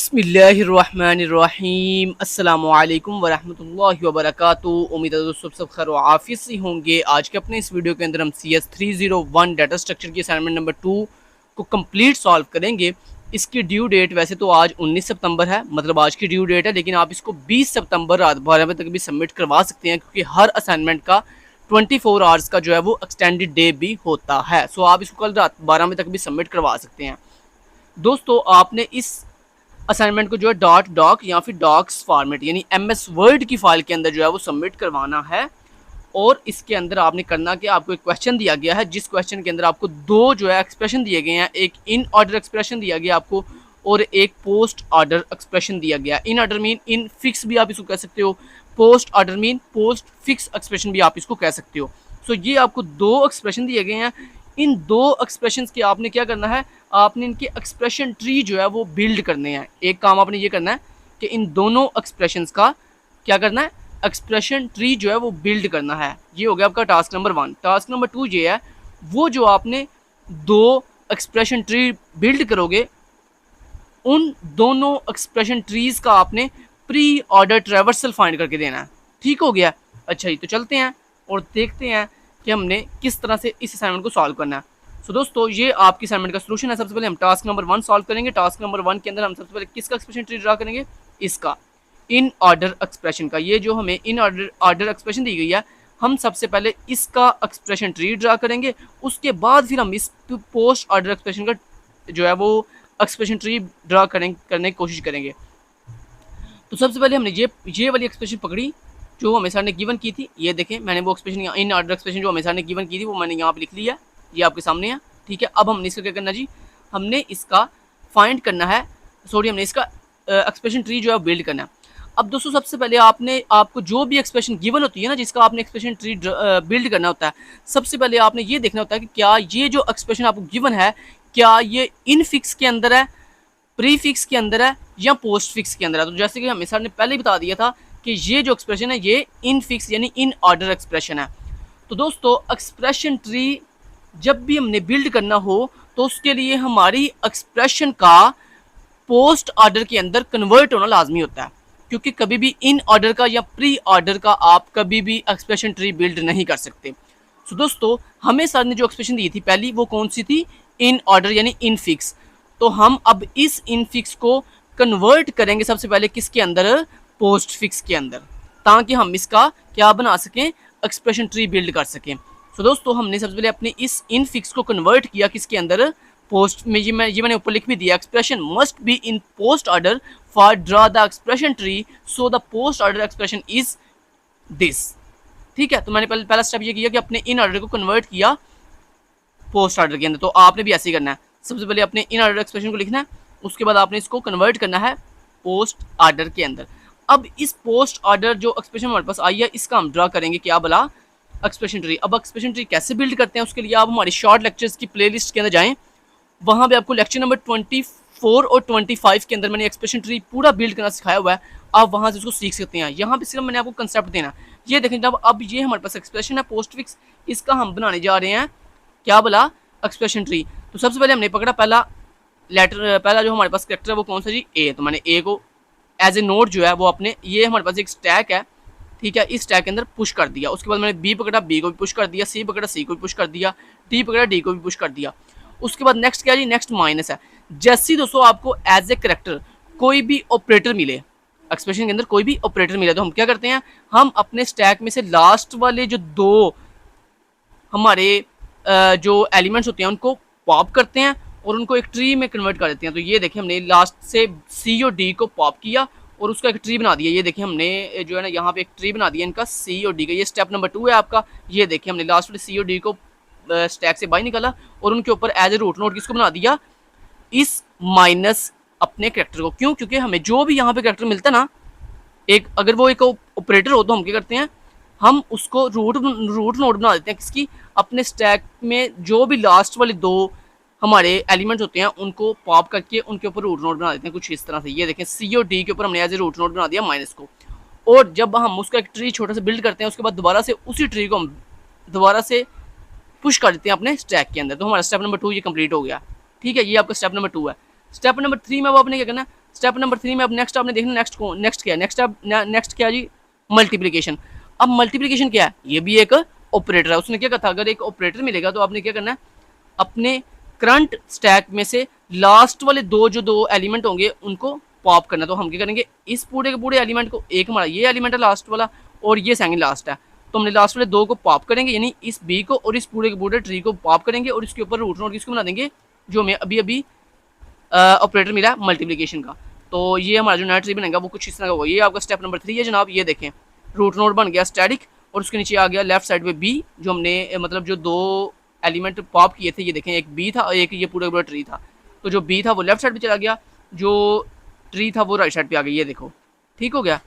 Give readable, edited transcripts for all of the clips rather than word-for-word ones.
बिस्मिल्लाहिर्रहमानिर्रहीम अस्सलामुअलैकुम वरहमतुल्लाहि वबरकातुहू। उम्मीद है दोस्तों सब खैर व आफियत से होंगे। आज के अपने इस वीडियो के अंदर हम CS301 डाटा स्ट्रक्चर की असाइनमेंट नंबर 2 को कंप्लीट सॉल्व करेंगे। इसकी ड्यू डेट वैसे तो आज 19 सितंबर है, मतलब आज की ड्यू डेट है, लेकिन आप इसको 20 सितंबर रात 12 बजे तक भी सबमिट करवा सकते हैं, क्योंकि हर असाइनमेंट का 24 आवर्स का जो है वो एक्सटेंडेड डे भी होता है। सो आप इसको कल रात 12 बजे तक भी सबमिट करवा सकते हैं। दोस्तों आपने इस असाइनमेंट को जो है डॉक या फिर डॉक्स फॉर्मेट यानी MS वर्ड की फाइल के अंदर जो है वो सबमिट करवाना है। और इसके अंदर आपने करना कि आपको एक क्वेश्चन दिया गया है, जिस क्वेश्चन के अंदर आपको दो जो है एक्सप्रेशन दिए गए हैं। एक इन ऑर्डर एक्सप्रेशन दिया गया आपको और एक पोस्ट ऑर्डर एक्सप्रेशन दिया गया। In order mean in fix भी आप इसको कह सकते हो, post order mean post fix expression भी आप इसको कह सकते हो। सो ये आपको दो एक्सप्रेशन दिए गए हैं। इन दो एक्सप्रेशन के आपने क्या करना है, आपने इनके एक्सप्रेशन ट्री जो है वो बिल्ड करने हैं। एक काम आपने ये करना है कि इन दोनों एक्सप्रेशंस का क्या करना है, एक्सप्रेशन ट्री जो है वो बिल्ड करना है। ये हो गया आपका टास्क नंबर 1। टास्क नंबर 2 ये है, वो जो आपने दो एक्सप्रेशन ट्री बिल्ड करोगे, उन दोनों एक्सप्रेशन ट्रीज का आपने प्री ऑर्डर ट्रेवर्सल फाइंड करके देना है। ठीक हो गया। अच्छा जी, तो चलते हैं और देखते हैं कि हमने किस तरह से इस असाइनमेंट को सॉल्व करना है। सो दोस्तों ये आपकी असाइनमेंट का सोल्यूशन है। सबसे पहले हम टास्क नंबर 1 सॉल्व करेंगे। टास्क नंबर 1 के अंदर हम सबसे पहले किसका एक्सप्रेशन ट्री ड्रा करेंगे, इसका इन ऑर्डर एक्सप्रेशन का। ये जो हमें इन ऑर्डर एक्सप्रेशन दी गई है, हम सबसे पहले इसका एक्सप्रेशन ट्री ड्रा करेंगे। उसके बाद फिर हम इस पोस्ट ऑर्डर एक्सप्रेशन का जो है वो एक्सप्रेशन ट्री ड्रा करने की कोशिश करेंगे। तो सबसे पहले हमने ये वाली एक्सप्रेशन पकड़ी जो हमें सर ने गिवन की थी। ये देखें, मैंने वो एक्सप्रेशन इन ऑर्डर एक्सप्रेशन जो हमें सर ने गिवन की थी वो मैंने यहाँ पे लिख लिया, ये आपके सामने है। ठीक है, अब हमने इसका क्या करना जी, हमने इसका फाइंड करना है, हमने इसका एक्सप्रेशन ट्री जो है बिल्ड करना है। अब दोस्तों सबसे पहले आपको जो भी एक्सप्रेशन गिवन होती है ना, जिसका आपने एक्सप्रेशन ट्री बिल्ड करना होता है, सबसे पहले आपने ये देखना होता है कि क्या ये जो एक्सप्रेशन आपको गिवन है, क्या ये इन फिक्स के अंदर है, प्री फिक्स के अंदर है या पोस्ट फिक्स के अंदर है। तो जैसे कि हमें सर ने पहले बता दिया था कि ये जो एक्सप्रेशन है ये इन फिक्स यानी इन ऑर्डर एक्सप्रेशन है। तो दोस्तों एक्सप्रेशन ट्री जब भी हमने बिल्ड करना हो तो उसके लिए हमारी एक्सप्रेशन का पोस्ट ऑर्डर के अंदर कन्वर्ट होना लाजमी होता है, क्योंकि कभी भी इन ऑर्डर का या प्री ऑर्डर का आप कभी भी एक्सप्रेशन ट्री बिल्ड नहीं कर सकते। सो दोस्तों हमें सर ने जो एक्सप्रेशन दी थी पहली, वो कौन सी थी, इन ऑर्डर यानी इन फिक्स। तो हम अब इस इन फिक्स को कन्वर्ट करेंगे सबसे पहले किसके अंदर, पोस्ट फिक्स के अंदर, ताकि हम इसका क्या बना सकें, एक्सप्रेशन ट्री बिल्ड कर सकें। सो दोस्तों हमने सबसे पहले अपने इस इन फिक्स को कन्वर्ट किया किसके अंदर, पोस्ट में। ये मैंने ऊपर लिख भी दिया, expression must be in post order for draw the expression tree, so the post order expression is this. ठीक है, तो मैंने पहला स्टेप ये किया कि अपने इन ऑर्डर को कन्वर्ट किया पोस्ट ऑर्डर के अंदर। तो आपने भी ऐसे ही करना है, सबसे पहले अपने इन ऑर्डर एक्सप्रेशन को लिखना है, उसके बाद आपने इसको कन्वर्ट करना है पोस्ट ऑर्डर के अंदर। अब इस पोस्ट ऑर्डर जो एक्सप्रेशन हमारे पास आई है, इसका हम ड्रा करेंगे क्या भला, एक्सप्रेशन ट्री। अब एक्सप्रेशन ट्री कैसे बिल्ड करते हैं, उसके लिए आप हमारे शॉर्ट लेक्चर्स की प्लेलिस्ट के अंदर जाएं, वहाँ पे आपको लेक्चर नंबर 24 और 25 के अंदर मैंने एक्सप्रेशन ट्री पूरा बिल्ड करना सिखाया हुआ है। आप वहाँ से उसको सीख सकते हैं। यहाँ पे सिर्फ मैंने आपको कंसेप्ट देना। ये देखें, जब अब ये हमारे पास एक्सप्रेशन है पोस्ट फिक्स, इसका हम बनाने जा रहे हैं क्या भला, एक्सप्रेशन ट्री। तो सबसे पहले हमने पकड़ा पहला लेटर, पहला जो हमारे पास कैरेक्टर है वो कौन सा जी, ए। तो मैंने ए को एज ए नोट जो है वो अपने, ये हमारे पास एक स्टैक है, ठीक है, इस स्टैक के अंदर पुश कर दिया। उसके बाद मैंने बी पकड़ा, बी को भी पुश कर दिया, सी पकड़ा, सी को भी पुश कर दिया, डी पकड़ा, डी को भी पुश कर दिया। उसके बाद नेक्स्ट क्या जी, नेक्स्ट माइनस है। जैसे दोस्तों आपको एज ए करेक्टर कोई भी ऑपरेटर मिले, एक्सप्रेशन के अंदर कोई भी ऑपरेटर मिले, तो हम क्या करते हैं, हम अपने स्टैक में से लास्ट वाले जो दो हमारे जो एलिमेंट्स होते हैं उनको पॉप करते हैं और उनको एक ट्री में कन्वर्ट कर देते हैं। तो ये देखिए हमने लास्ट से सी और डी को पॉप किया और उसका एक ट्री बना दिया। ये देखिए हमने जो है ना यहाँ पे एक ट्री बना दिया इनका सी और डी का। ये स्टेप नंबर 2 है आपका। ये देखिए हमने लास्ट वाले सी और डी को स्टैक से बाहर निकाला और उनके ऊपर एज ए रूट नोड किसको बना दिया, इस माइनस अपने कैरेक्टर को। क्यों, क्योंकि हमें जो भी यहाँ पे कैरेक्टर मिलता है ना, एक अगर वो एक ऑपरेटर हो तो हम क्या करते हैं, हम उसको रूट नोड बना देते हैं किसकी, अपने स्टैक में जो भी लास्ट वाले दो हमारे एलिमेंट्स होते हैं उनको पॉप करके उनके ऊपर रूट नोड बना देते हैं कुछ इस तरह से। ये देखें सी और डी के ऊपर हमने एज ए रूट नोड बना दिया माइनस को। और जब हम उसका एक ट्री छोटा सा बिल्ड करते हैं, उसके बाद दोबारा से उसी ट्री को हम दोबारा से पुश कर देते हैं अपने स्टैक के अंदर। तो हमारा स्टेप नंबर 2 ये कंप्लीट हो गया। ठीक है, ये आपका स्टेप नंबर 2 है। स्टेप नंबर 3 में वो आपने क्या करना है, स्टेप नंबर 3 में अब नेक्स्ट आपने देखना नेक्स्ट क्या है, नेक्स्ट क्या जी, मल्टीप्लिकेशन। अब मल्टीप्लिकेशन क्या है, ये भी एक ऑपरेटर है। उसने क्या कहा था, अगर एक ऑपरेटर मिलेगा तो आपने क्या करना है, अपने करंट स्टैक में से लास्ट वाले दो एलिमेंट होंगे उनको पॉप करना। तो हम क्या करेंगे, इस पूरे के पूरे एलिमेंट को, एक हमारा ये एलिमेंट है लास्ट वाला और ये सेकंड लास्ट है, तो हमने लास्ट वाले दो को पॉप करेंगे, यानी इस बी को और इस पूरे के पूरे ट्री को पॉप करेंगे और इसके ऊपर रूट नोड किसको बना देंगे, जो हमें अभी अभी ऑपरेटर मिला मल्टीप्लिकेशन का। तो ये हमारा जो नया ट्री बनेगा वो कुछ इस तरह का होगा। ये आपका स्टेप नंबर 3 है जनाब। ये देखें, रूट नोड बन गया स्टैटिक और उसके नीचे आ गया लेफ्ट साइड पे बी, जो हमने मतलब जो दो एलिमेंट पॉप किए थे, ये देखें, एक बी था और एक ये पूरा पूरा ट्री था। तो जो बी था वो लेफ्ट साइड पे चला गया, जो ट्री था वो राइट साइड पे आ गया। ये देखो ठीक हो गया।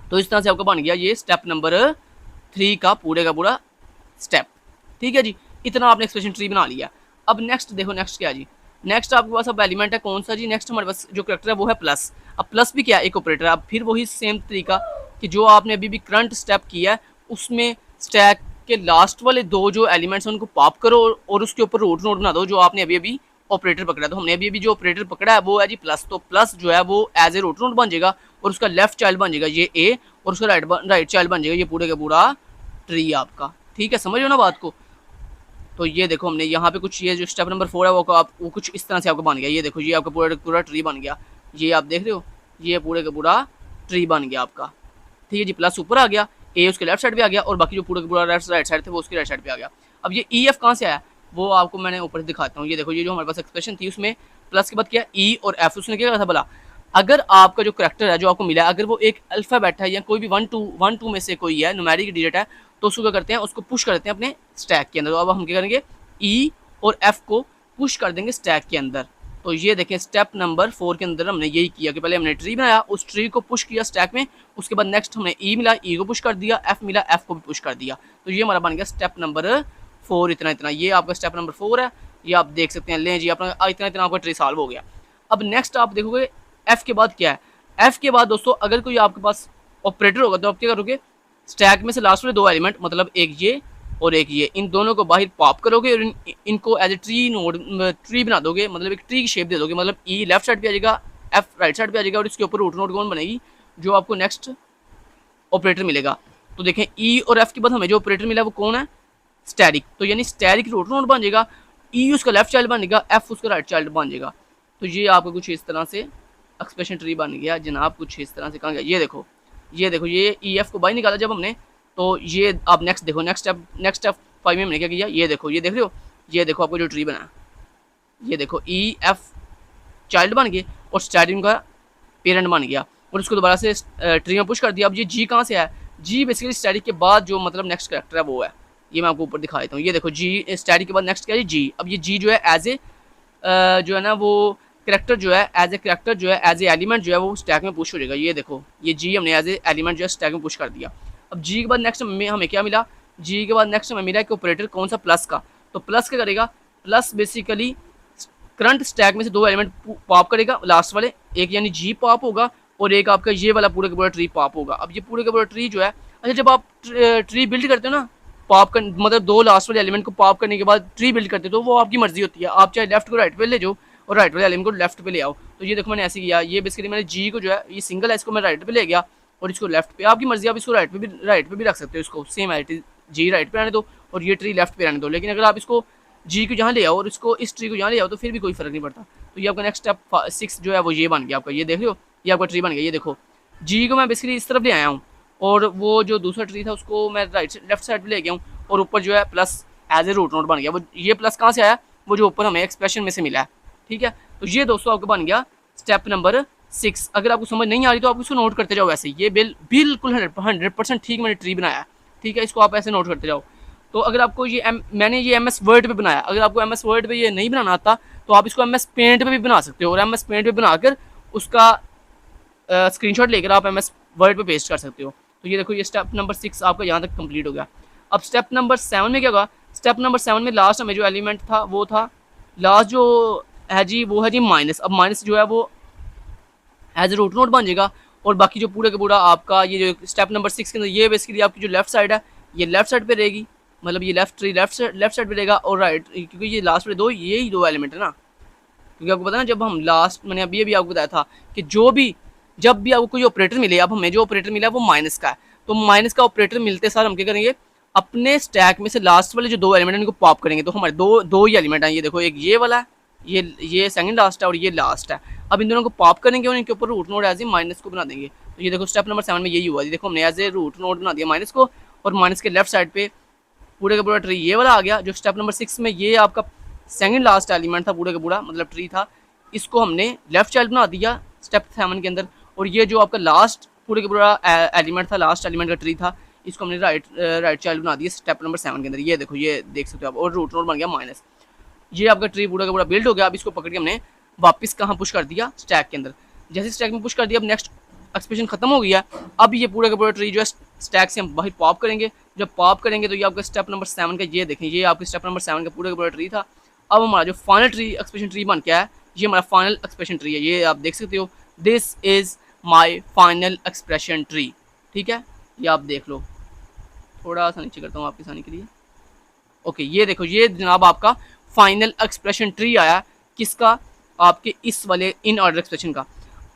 तो इस तरह से आपका बन गया ये स्टेप नंबर 3 का पूरा स्टेप। ठीक है जी, इतना आपने एक्सप्रेशन ट्री बना लिया। अब नेक्स्ट देखो, नेक्स्ट क्या जी, नेक्स्ट आपके पास अब एलिमेंट है कौन सा जी, नेक्स्ट हमारे पास जो करैक्टर है वो है प्लस। अब प्लस भी क्या है, एक ऑपरेटर है। अब फिर वही सेम तरीका कि जो आपने अभी भी करंट स्टेप किया है उसमें स्टैक के लास्ट वाले दो जो एलिमेंट्स हैं उनको पॉप करो और उसके ऊपर रूट नोड बना दो जो आपने अभी अभी ऑपरेटर पकड़ा। तो हमने अभी अभी जो ऑपरेटर पकड़ा है वो है जी प्लस। तो प्लस जो है वो एज ए रूट नोड बन जाएगा और उसका लेफ्ट चाइल्ड बन जाएगा ये ए और उसका राइट चाइल्ड बन जाएगा ये पूरे का पूरा ट्री आपका। ठीक है, समझ लो ना बात को। तो ये देखो हमने यहाँ पे कुछ, ये जो स्टेप नंबर 4 है वो कुछ इस तरह से आपका बन गया। ये देखो, ये आपका पूरा ट्री बन गया। ये आप देख रहे हो, ये पूरे का पूरा ट्री बन गया आपका। ठीक है जी, प्लस ऊपर आ गया, ए उसके लेफ्ट साइड पे आ गया और बाकी जो पूरा का पूरा राइट साइड थे वो उसके राइट साइड पे आ गया। अब ये ई एफ कहाँ से आया वो आपको मैंने ऊपर से दिखाता हूँ। ये देखो, ये जो हमारे पास एक्सप्रेशन थी उसमें प्लस के बाद क्या ई और एफ, उसने क्या कहा था भला, अगर आपका जो करैक्टर है जो आपको मिला है अगर वो एक अल्फ़ाबेट है या कोई भी 1 2 में से कोई है, न्यूमेरिक डिजिट है, तो उसको क्या करते हैं, उसको पुश करते हैं अपने स्टैक के अंदर। तो अब हम क्या करेंगे, ई और एफ को पुश कर देंगे स्टैक के अंदर। तो ये देखें स्टेप नंबर 4 के अंदर हमने यही किया कि पहले हमने ट्री बनाया, उस ट्री को पुश किया स्टैक में, उसके बाद नेक्स्ट हमने ई मिला, ई को पुश कर दिया, एफ मिला, एफ को भी पुश कर दिया। तो ये हमारा बन गया स्टेप नंबर 4। इतना ये आपका स्टेप नंबर 4 है, ये आप देख सकते हैं। लें जी, अपना इतना आपका ट्री सॉल्व हो गया। अब नेक्स्ट आप देखोगे एफ के बाद क्या है। एफ के बाद दोस्तों अगर कोई आपके पास ऑपरेटर होगा तो आप क्या करोगे, स्टैक में से लास्ट वाले दो एलिमेंट मतलब एक ये और एक ये, इन दोनों को बाहर पॉप करोगे और इनको एज ए ट्री बना दोगे, मतलब एक ट्री की शेप दे दोगे। मतलब ई लेफ्ट साइड पे आ जाएगा, एफ राइट साइड पे आ जाएगा और इसके ऊपर रूट नोड कौन बनेगी, जो आपको नेक्स्ट ऑपरेटर मिलेगा। तो देखें ई और एफ के बाद हमें जो ऑपरेटर मिला वो कौन है, स्टैटिक। तो यानी स्टैटिक रूट नोड बन जाएगा, ई उसका लेफ्ट चाइल्ड बन जाएगा, एफ उसका राइट चाइल्ड बन जाएगा। तो ये आपको कुछ इस तरह से एक्सप्रेशन ट्री बन गया जनाब, कुछ इस तरह से कहा गया। ये देखो ये ई एफ को बाहर निकाला जब हमने, तो ये आप नेक्स्ट देखो, नेक्स्ट स्टेप 5 में हमने क्या किया, ये देखो, ये देख रहे हो, ये देखो आपको जो ट्री बना, ये देखो ई एफ चाइल्ड बन गए और स्टैटिक का पेरेंट बन गया और उसको दोबारा से ट्री में पुश कर दिया। अब ये जी कहाँ से आया, जी बेसिकली स्टैटिक के बाद जो मतलब नेक्स्ट करैक्टर है वो है, ये मैं आपको ऊपर दिखा देता हूँ। ये देखो जी स्टैटिक के बाद नेक्स्ट क्या है जी। अब ये जी जो है एज ए जो है ना वो करैक्टर जो है एज ए एलिमेंट जो है वो स्टैक में पुश हो जाएगा। ये देखो ये जी हमने एज ए एलिमेंट जो है स्टैक में पुश कर दिया। अब जी के बाद नेक्स्ट में हमें क्या मिला, जी के बाद नेक्स्ट हमें मिला एक ऑपरेटर कौन सा, प्लस का। तो प्लस क्या करेगा, प्लस बेसिकली करंट स्टैक में से दो एलिमेंट पॉप करेगा लास्ट वाले, एक यानी जी पॉप होगा और एक आपका ये वाला पूरे का पूरा ट्री पॉप होगा। अब ये पूरे का पूरा ट्री जो है, अच्छा जब आप ट्री बिल्ड करते हो ना, पॉप कर मतलब दो लास्ट वाले एलिमेंट को पॉप करने के बाद ट्री बिल्ड करते हो तो वो आपकी मर्जी होती है, आप चाहे लेफ्ट को राइट पे ले जाओ और राइट वाले एलिमेंट को लेफ्ट पे ले आओ। तो ये देखो मैंने ऐसे किया, ये बेसिकली मैंने जी को जो है ये सिंगल है इसको मैं राइट पे ले गया और इसको लेफ्ट पे, आपकी मर्जी, आप इसको राइट पे भी रख सकते हो, इसको सेम है जी राइट पे रहने दो और ये ट्री लेफ्ट पे रहने दो। लेकिन अगर आप इसको जी को यहाँ ले आओ और इसको इस ट्री को यहाँ ले आओ तो फिर भी कोई फर्क नहीं पड़ता। तो ये आपका नेक्स्ट स्टेप 6 जो है वो ये बन गया आपका, ये देख रहे हो ये आपका ट्री बन गया। ये देखो जी को मैं बेसिकली इस तरफ ले आया हूँ और वो जो दूसरा ट्री था उसको मैं लेफ्ट साइड पे ले गया हूँ और ऊपर जो है plus as a root node बन गया। वो ये प्लस कहाँ से आया, वो जो ऊपर हमें एक्सप्रेशन में से मिला है। ठीक है, तो ये दोस्तों आपका बन गया स्टेप नंबर 6। अगर आपको समझ नहीं आ रही तो आप इसको नोट करते जाओ वैसे, ये बिल्कुल 100% ठीक मैंने ट्री बनाया है। ठीक है, इसको आप ऐसे नोट करते जाओ। तो अगर आपको ये मैंने ये MS वर्ड पे बनाया, अगर आपको MS वर्ड पे ये नहीं बनाना आता तो आप इसको MS पेंट पे भी बना सकते हो और MS पेंट पे बनाकर उसका स्क्रीनशॉट लेकर आप MS वर्ड पे पेस्ट कर सकते हो। तो ये देखो ये स्टेप नंबर 6 आपका यहाँ तक कंप्लीट हो गया। अब स्टेप नंबर 7 में क्या होगा, स्टेप नंबर 7 में लास्ट हमें जो एलिमेंट था वो था लास्ट जो है जी, वो है जी माइनस। अब माइनस जो है वो एज ए रूट नोड बन जाएगा और बाकी जो पूरा का पूरा आपका ये जो स्टेप नंबर 6 के अंदर ये बेसिकली आपकी जो लेफ्ट साइड है ये लेफ्ट साइड पे रहेगी, मतलब ये लेफ्ट साइड पे रहेगा और राइट, क्योंकि ये लास्ट वाले दो यही दो एलिमेंट है ना, क्योंकि आपको पता है ना, जब हम लास्ट मैंने अभी आपको बताया था कि जब भी आपको कोई ऑपरेटर मिले, अब हमें जो ऑपरेटर मिला वो माइनस का है, तो माइनस का ऑपरेटर मिलते सार हम क्या करेंगे, अपने स्टैक में से लास्ट वाले जो 2 एलिमेंट है उनको पॉप करेंगे। तो हमारे दो ही एलिमेंट हैं, ये देखो, एक ये वाला है, ये सेकंड लास्ट है और ये लास्ट है। अब इन दोनों को पॉप करेंगे और इनके ऊपर root node as a minus को बना देंगे। तो ये देखो स्टेप नंबर 7 में यही हुआ, देखो हमने एज ए रूट नोड बना दिया माइनस को, और माइनस के लेफ्ट साइड पे पूरे का पूरा ट्री ये वाला आ गया। जो स्टेप नंबर 6 में ये आपका सेकंड लास्ट एलिमेंट था पूरे का पूरा, मतलब ट्री था, इसको हमने लेफ्ट चाइल्ड बना दिया स्टेप 7 के अंदर। और ये जो आपका लास्ट पूरे का पूरा एलिमेंट था, लास्ट एलिमेंट का ट्री था, इसको हमने राइट चाइल्ड बना दिया स्टेप नंबर 7 के अंदर। ये देखो, ये देख सकते हो आप, और रूट नोड बन गया माइनस। ये आपका ट्री पूरा का पूरा बिल्ड हो गया। अब इसको पकड़ के हमने वापस कहाँ पुश कर दिया, स्टैक के अंदर। जैसे स्टैक में पुश कर दिया, अब नेक्स्ट एक्सप्रेशन खत्म हो गया। अब ये पूरा का पूरा ट्री जो है स्टैक से हम बाहर पॉप करेंगे। जब पॉप करेंगे तो ये आपका स्टेप नंबर 7 का, ये देखें, ये आपके स्टेप नंबर 7 का पूरा का पूरा ट्री था। अब हमारा जो फाइनल ट्री एक्सप्रेशन ट्री बन क्या है, ये हमारा फाइनल एक्सप्रेशन ट्री है। ये आप देख सकते हो, this is my final expression tree. ठीक है, ये आप देख लो, थोड़ा सा नीचे करता हूँ आपके सामने के लिए। ओके, ये देखो, ये जनाब आपका फाइनल एक्सप्रेशन ट्री आया, किसका, आपके इस वाले इन ऑर्डर एक्सप्रेशन का।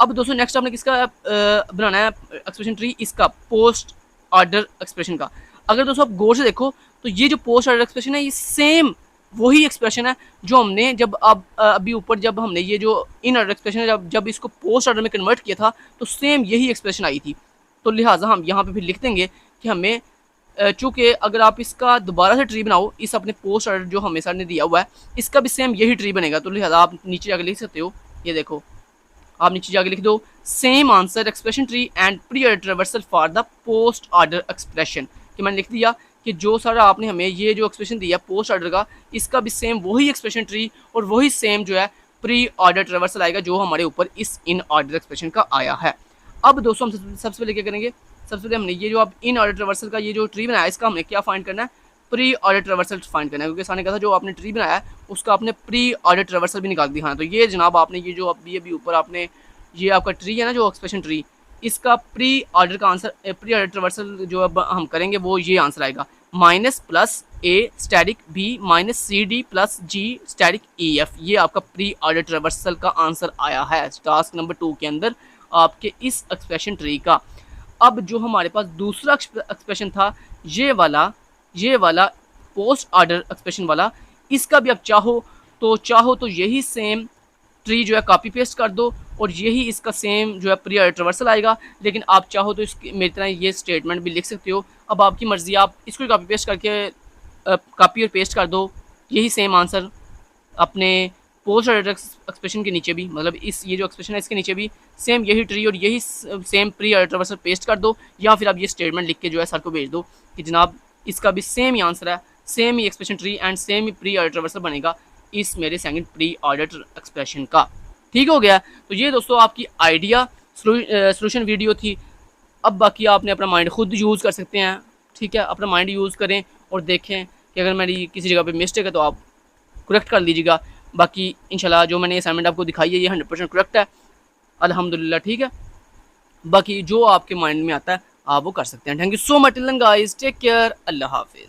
अब दोस्तों नेक्स्ट आपने किसका बनाना है एक्सप्रेशन ट्री, इसका पोस्ट ऑर्डर एक्सप्रेशन का। अगर दोस्तों आप गौर से देखो तो ये जो पोस्ट ऑर्डर एक्सप्रेशन है, ये सेम वही एक्सप्रेशन है जो हमने जब अभी ऊपर जब हमने ये जो इन ऑर्डर एक्सप्रेशन है जब इसको पोस्ट ऑर्डर में कन्वर्ट किया था, तो सेम यही एक्सप्रेशन आई थी। तो लिहाजा हम यहाँ पे फिर लिख देंगे कि हमें चूँकि अगर आप इसका दोबारा से ट्री बनाओ, इस अपने पोस्ट ऑर्डर जो हमें सर ने दिया हुआ है, इसका भी सेम यही ट्री बनेगा। तो लिहाजा आप नीचे जाकर लिख सकते हो, ये देखो, आप नीचे जाके लिख दो, same answer expression tree and pre order reversal for the post order expression. कि मैंने लिख दिया कि जो सारा आपने हमें ये जो एक्सप्रेशन दिया पोस्ट ऑर्डर का, इसका भी सेम वही एक्सप्रेशन ट्री और वही सेम जो है प्री ऑर्डर रिवर्सल आएगा जो हमारे ऊपर इस इन ऑर्डर एक्सप्रेशन का आया है। अब दोस्तों हम सबसे पहले क्या करेंगे, सबसे पहले हमने ये जो आप इन ऑर्डर रिवर्सल का ये जो ट्री बनाया, इसका हमने क्या फाइंड करना है, प्री ऑर्डर रिवर्सल फाइंड करना है। क्योंकि सामने कहा था जो आपने ट्री बनाया है उसका आपने प्री ऑर्डर रिवर्सल भी निकाल दिया। तो ये जनाब आपने ये जो अभी ऊपर आपने ये आपका ट्री है ना, जो एक्सप्रेशन ट्री, इसका प्री ऑर्डर का आंसर, प्री ऑर्डर रिवर्सल जो अब हम करेंगे वो ये आंसर आएगा, minus plus A static B minus C D plus G static E F. ये आपका प्री ऑर्डर रिवर्सल का आंसर आया है टास्क नंबर 2 के अंदर आपके इस एक्सप्रेशन ट्री का। अब जो हमारे पास दूसरा एक्सप्रेशन था, ये वाला पोस्ट ऑर्डर एक्सप्रेशन वाला, इसका भी आप चाहो तो यही सेम ट्री जो है कॉपी पेस्ट कर दो और यही इसका सेम जो है प्री ऑर्डर रिवर्सल आएगा। लेकिन आप चाहो तो इसकी मेरी तरह ये स्टेटमेंट भी लिख सकते हो, अब आपकी मर्जी, आप इसको कॉपी पेस्ट करके कॉपी और पेस्ट कर दो, यही सेम आंसर अपने पोस्ट ऑर्डर एक्सप्रेशन के नीचे भी, मतलब ये जो एक्सप्रेशन है इसके नीचे भी सेम यही ट्री और यही same pre order reversal paste कर दो, या फिर आप ये स्टेटमेंट लिख के जो है सर को भेज दो कि जनाब इसका भी सेम ही आंसर है, same he expression tree and same he pre order reversal बनेगा इस मेरे सेकंड प्री ऑर्डर एक्सप्रेशन का। ठीक हो गया। तो ये दोस्तों आपकी आइडिया सोल्यूशन वीडियो थी। अब बाकी आपने अपना माइंड खुद यूज़ कर सकते हैं। ठीक है, अपना माइंड यूज़ करें और देखें कि अगर मेरी किसी जगह पे मिस्टेक है तो आप करेक्ट कर लीजिएगा। बाकी इंशाल्लाह जो मैंने असाइनमेंट आपको दिखाई है ये 100% करेक्ट है, अल्हम्दुलिल्लाह। ठीक है, बाकी जो आपके माइंड में आता है आप वो कर सकते हैं। Thank you so much guys, take care, अल्लाह हाफिज़।